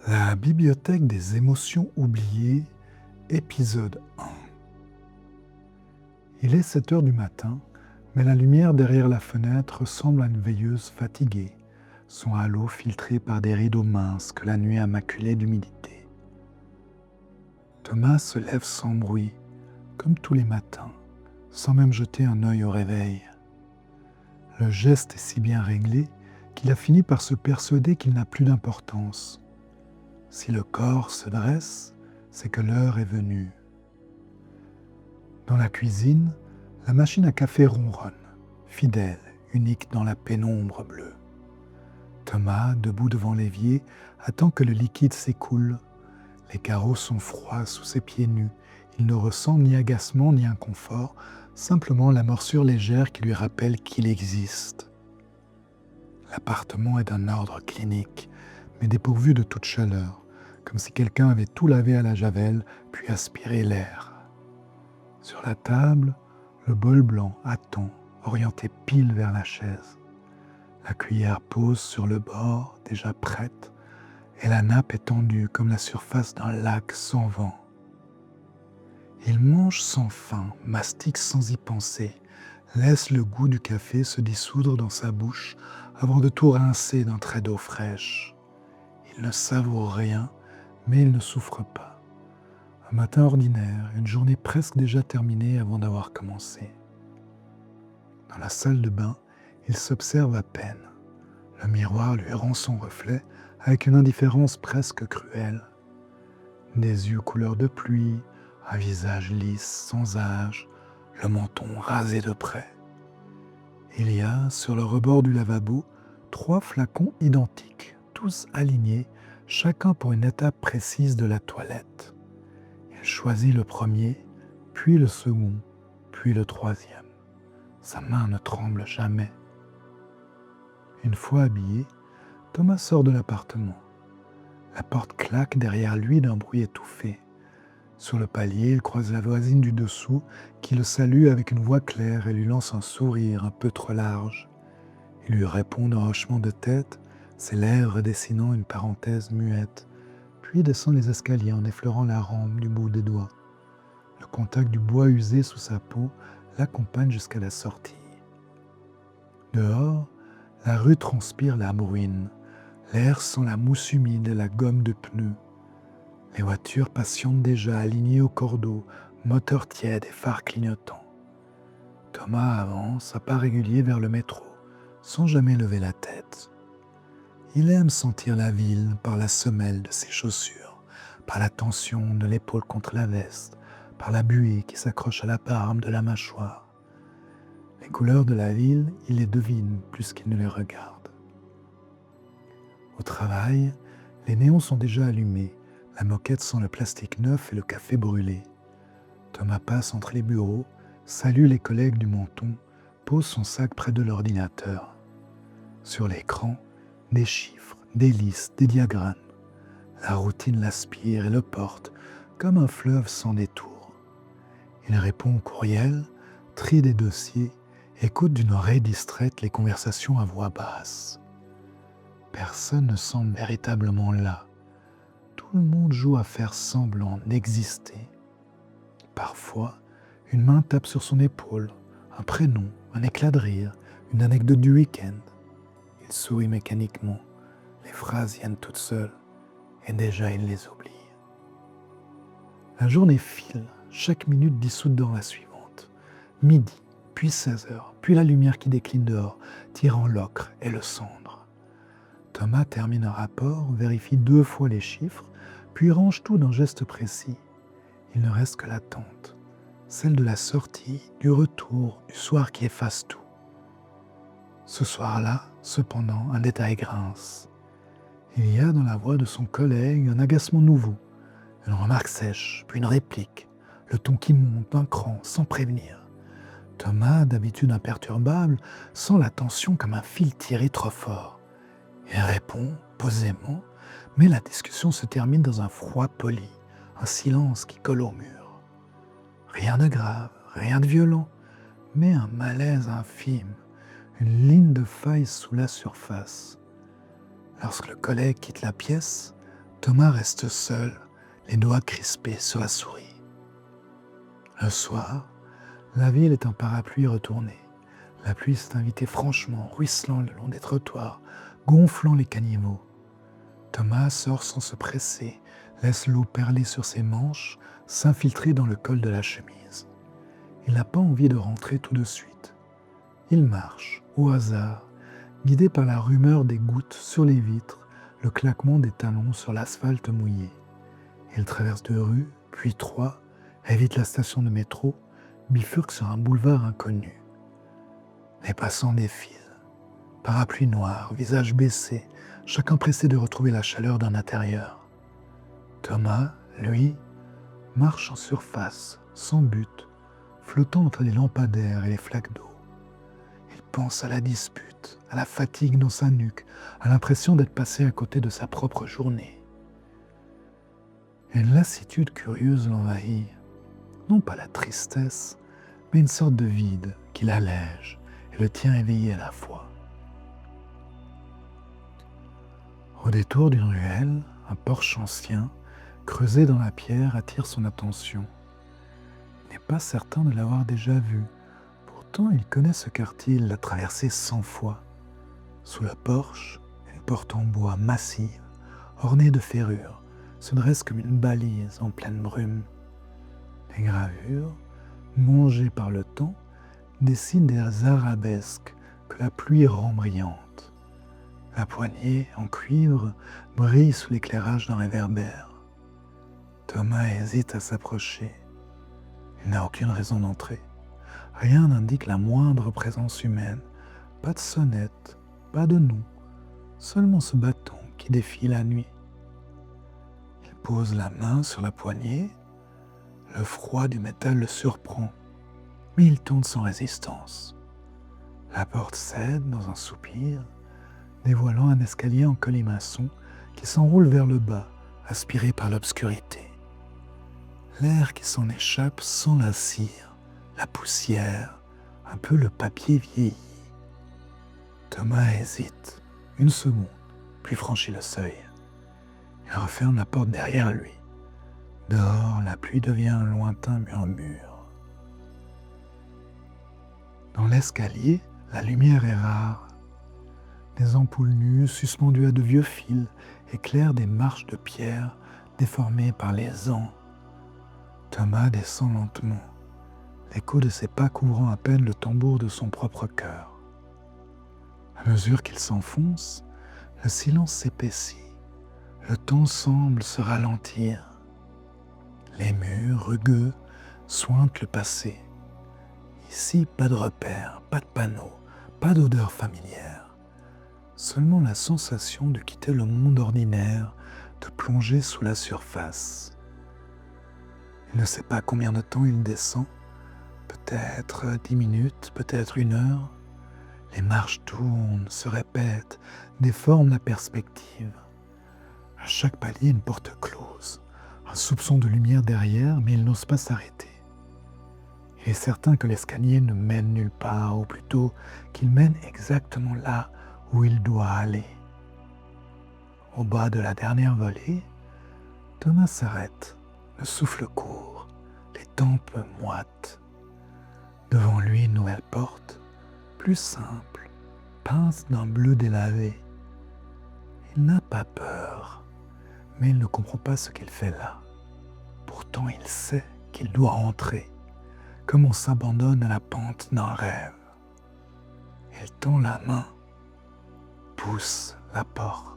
La bibliothèque des émotions oubliées, épisode 1. Il est 7 heures du matin, mais la lumière derrière la fenêtre ressemble à une veilleuse fatiguée, son halo filtré par des rideaux minces que la nuit a maculés d'humidité. Thomas se lève sans bruit, comme tous les matins, sans même jeter un œil au réveil. Le geste est si bien réglé qu'il a fini par se persuader qu'il n'a plus d'importance. Si le corps se dresse, c'est que l'heure est venue. Dans la cuisine, la machine à café ronronne, fidèle, unique dans la pénombre bleue. Thomas, debout devant l'évier, attend que le liquide s'écoule. Les carreaux sont froids sous ses pieds nus. Il ne ressent ni agacement ni inconfort, simplement la morsure légère qui lui rappelle qu'il existe. L'appartement est d'un ordre clinique, mais dépourvu de toute chaleur, comme si quelqu'un avait tout lavé à la javel puis aspiré l'air. Sur la table, le bol blanc attend, orienté pile vers la chaise. La cuillère pose sur le bord, déjà prête, et la nappe est tendue comme la surface d'un lac sans vent. Il mange sans faim, mastique sans y penser, laisse le goût du café se dissoudre dans sa bouche avant de tout rincer d'un trait d'eau fraîche. Il ne savoure rien, mais il ne souffre pas. Un matin ordinaire, une journée presque déjà terminée avant d'avoir commencé. Dans la salle de bain, il s'observe à peine. Le miroir lui rend son reflet avec une indifférence presque cruelle. Des yeux couleur de pluie, un visage lisse, sans âge, le menton rasé de près. Il y a, sur le rebord du lavabo, 3 flacons identiques, tous alignés, chacun pour une étape précise de la toilette. Il choisit le premier, puis le second, puis le troisième. Sa main ne tremble jamais. Une fois habillé, Thomas sort de l'appartement. La porte claque derrière lui d'un bruit étouffé. Sur le palier, il croise la voisine du dessous qui le salue avec une voix claire et lui lance un sourire un peu trop large. Il lui répond d'un hochement de tête, ses lèvres dessinant une parenthèse muette, puis descend les escaliers en effleurant la rampe du bout des doigts. Le contact du bois usé sous sa peau l'accompagne jusqu'à la sortie. Dehors, la rue transpire la bruine. L'air sent la mousse humide et la gomme de pneus. Les voitures patientent déjà alignées au cordeau, moteur tiède et phares clignotants. Thomas avance à pas réguliers vers le métro, sans jamais lever la tête. Il aime sentir la ville par la semelle de ses chaussures, par la tension de l'épaule contre la veste, par la buée qui s'accroche à la barbe de la mâchoire. Les couleurs de la ville, il les devine plus qu'il ne les regarde. Au travail, les néons sont déjà allumés, la moquette sent le plastique neuf et le café brûlé. Thomas passe entre les bureaux, salue les collègues du menton, pose son sac près de l'ordinateur. Sur l'écran, des chiffres, des listes, des diagrammes. La routine l'aspire et le porte, comme un fleuve sans détour. Il répond aux courriels, trie des dossiers, écoute d'une oreille distraite les conversations à voix basse. Personne ne semble véritablement là. Tout le monde joue à faire semblant d'exister. Parfois, une main tape sur son épaule, un prénom, un éclat de rire, une anecdote du week-end. Il sourit mécaniquement, les phrases viennent toutes seules, et déjà il les oublie. La journée file, chaque minute dissoute dans la suivante. Midi, puis 16 heures, puis la lumière qui décline dehors, tirant l'ocre et le cendre. Thomas termine un rapport, vérifie 2 fois les chiffres, puis range tout d'un geste précis. Il ne reste que l'attente, celle de la sortie, du retour, du soir qui efface tout. Ce soir-là, cependant, un détail grince. Il y a dans la voix de son collègue un agacement nouveau, une remarque sèche, puis une réplique, le ton qui monte d'un cran, sans prévenir. Thomas, d'habitude imperturbable, sent la tension comme un fil tiré trop fort. Il répond, posément, mais la discussion se termine dans un froid poli, un silence qui colle au mur. Rien de grave, rien de violent, mais un malaise infime, une ligne de faille sous la surface. Lorsque le collègue quitte la pièce, Thomas reste seul, les doigts crispés sur la souris. Le soir, la ville est en parapluie retournée. La pluie s'est invitée franchement, ruisselant le long des trottoirs, gonflant les caniveaux. Thomas sort sans se presser, laisse l'eau perler sur ses manches, s'infiltrer dans le col de la chemise. Il n'a pas envie de rentrer tout de suite. Il marche, au hasard, guidé par la rumeur des gouttes sur les vitres, le claquement des talons sur l'asphalte mouillé. Il traverse 2 rues, puis 3, évite la station de métro, bifurque sur un boulevard inconnu. Les passants défilent. Parapluie noir, visage baissé, chacun pressé de retrouver la chaleur d'un intérieur. Thomas, lui, marche en surface, sans but, flottant entre les lampadaires et les flaques d'eau. Il pense à la dispute, à la fatigue dans sa nuque, à l'impression d'être passé à côté de sa propre journée. Une lassitude curieuse l'envahit, non pas la tristesse, mais une sorte de vide qui l'allège et le tient éveillé à la fois. Au détour d'une ruelle, un porche ancien, creusé dans la pierre, attire son attention. Il n'est pas certain de l'avoir déjà vu. Pourtant, il connaît ce quartier, il l'a traversé 100 fois. Sous le porche, une porte en bois massive, ornée de ferrures, se dresse comme une balise en pleine brume. Les gravures, mangées par le temps, dessinent des arabesques que la pluie rend brillantes. La poignée, en cuivre, brille sous l'éclairage d'un réverbère. Thomas hésite à s'approcher. Il n'a aucune raison d'entrer. Rien n'indique la moindre présence humaine. Pas de sonnette, pas de nom, seulement ce bâton qui défie la nuit. Il pose la main sur la poignée. Le froid du métal le surprend, mais il tourne sans résistance. La porte cède dans un soupir, dévoilant un escalier en colimaçon qui s'enroule vers le bas, aspiré par l'obscurité. L'air qui s'en échappe sent la cire, la poussière, un peu le papier vieilli. Thomas hésite, 1 seconde, puis franchit le seuil. Il referme la porte derrière lui. Dehors, la pluie devient un lointain murmure. Dans l'escalier, la lumière est rare. Des ampoules nues, suspendues à de vieux fils, éclairent des marches de pierre déformées par les ans. Thomas descend lentement, l'écho de ses pas couvrant à peine le tambour de son propre cœur. À mesure qu'il s'enfonce, le silence s'épaissit. Le temps semble se ralentir. Les murs, rugueux, suintent le passé. Ici, pas de repères, pas de panneaux, pas d'odeur familière. Seulement la sensation de quitter le monde ordinaire, de plonger sous la surface. Il ne sait pas combien de temps il descend, peut-être 10 minutes, peut-être 1 heure. Les marches tournent, se répètent, déforment la perspective. À chaque palier, une porte close. Un soupçon de lumière derrière, mais il n'ose pas s'arrêter. Il est certain que l'escalier ne mène nulle part, ou plutôt qu'il mène exactement là où il doit aller. Au bas de la dernière volée, Thomas s'arrête, le souffle court, les tempes moites. Devant lui, une nouvelle porte, plus simple, peinte d'un bleu délavé. Il n'a pas peur, mais il ne comprend pas ce qu'il fait là. Pourtant, il sait qu'il doit entrer, comme on s'abandonne à la pente d'un rêve. Il tend la main, pousse la porte.